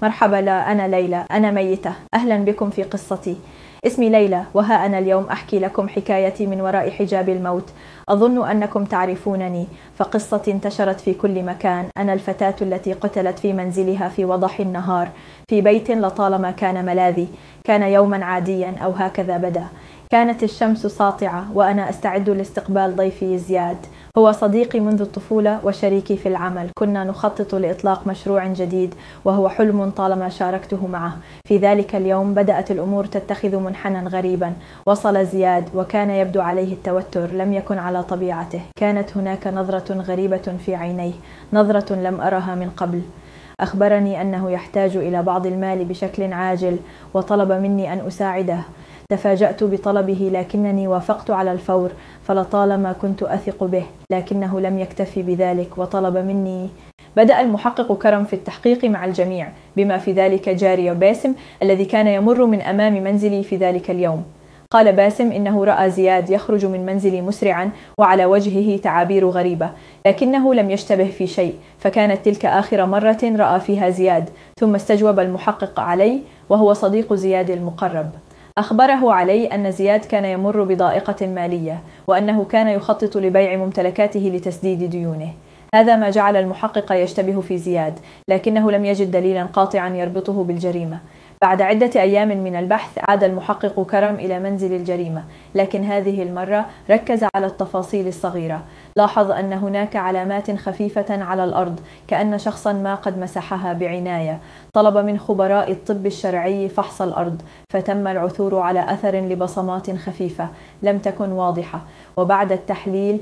مرحبا، لا أنا ليلى، أنا ميتة. أهلا بكم في قصتي. اسمي ليلى، وها أنا اليوم أحكي لكم حكايتي من وراء حجاب الموت. أظن أنكم تعرفونني، فقصتي انتشرت في كل مكان. أنا الفتاة التي قتلت في منزلها في وضح النهار، في بيت لطالما كان ملاذي. كان يوما عاديا، أو هكذا بدأ. كانت الشمس ساطعة وأنا أستعد لاستقبال ضيفي زياد. هو صديقي منذ الطفولة وشريكي في العمل. كنا نخطط لإطلاق مشروع جديد، وهو حلم طالما شاركته معه. في ذلك اليوم بدأت الأمور تتخذ منحنى غريبا. وصل زياد وكان يبدو عليه التوتر، لم يكن على طبيعته. كانت هناك نظرة غريبة في عينيه، نظرة لم أرها من قبل. أخبرني أنه يحتاج إلى بعض المال بشكل عاجل، وطلب مني أن أساعده. تفاجأت بطلبه، لكنني وافقت على الفور، فلطالما كنت أثق به. لكنه لم يكتفي بذلك وطلب مني. بدأ المحقق كرم في التحقيق مع الجميع، بما في ذلك جاري باسم الذي كان يمر من أمام منزلي في ذلك اليوم. قال باسم إنه رأى زياد يخرج من منزلي مسرعا، وعلى وجهه تعابير غريبة، لكنه لم يشتبه في شيء، فكانت تلك آخر مرة رأى فيها زياد. ثم استجوب المحقق علي، وهو صديق زياد المقرب. أخبره علي أن زياد كان يمر بضائقة مالية، وأنه كان يخطط لبيع ممتلكاته لتسديد ديونه. هذا ما جعل المحقق يشتبه في زياد، لكنه لم يجد دليلا قاطعا يربطه بالجريمة. بعد عدة أيام من البحث عاد المحقق كرم إلى منزل الجريمة، لكن هذه المرة ركز على التفاصيل الصغيرة. لاحظ أن هناك علامات خفيفة على الأرض، كأن شخصا ما قد مسحها بعناية. طلب من خبراء الطب الشرعي فحص الأرض، فتم العثور على أثر لبصمات خفيفة لم تكن واضحة. وبعد التحليل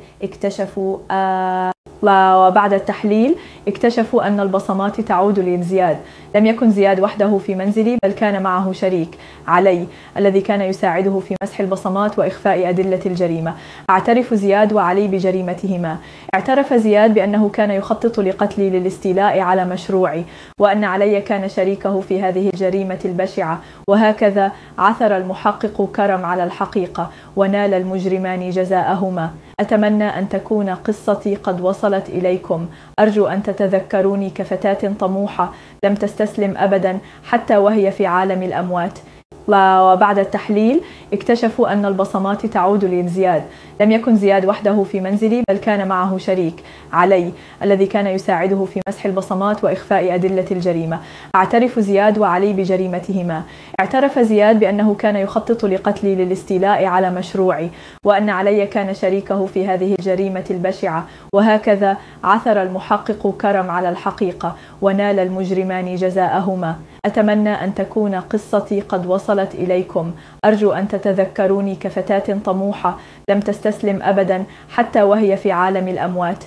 اكتشفوا أن البصمات تعود لزياد. لم يكن زياد وحده في منزلي، بل كان معه شريك علي الذي كان يساعده في مسح البصمات وإخفاء أدلة الجريمة. اعترف زياد وعلي بجريمتهما. اعترف زياد بأنه كان يخطط لقتلي للاستيلاء على مشروعي، وأن علي كان شريكه في هذه الجريمة البشعة. وهكذا عثر المحقق كرم على الحقيقة، ونال المجرمان جزاءهما. أتمنى أن تكون قصتي قد وصلت إليكم. أرجو أن تتذكروني كفتاة طموحة لم تستسلم أبدا حتى وهي في عالم الأموات. وبعد التحليل اكتشفوا أن البصمات تعود لزياد. لم يكن زياد وحده في منزلي، بل كان معه شريك علي الذي كان يساعده في مسح البصمات وإخفاء أدلة الجريمة. اعترف زياد وعلي بجريمتهما. اعترف زياد بأنه كان يخطط لقتلي للاستيلاء على مشروعي، وأن علي كان شريكه في هذه الجريمة البشعة. وهكذا عثر المحقق كرم على الحقيقة، ونال المجرمان جزاءهما. أتمنى أن تكون قصتي قد وصلت إليكم. أرجو أن تتذكروني كفتاة طموحة لم تستسلم أبدا حتى وهي في عالم الأموات.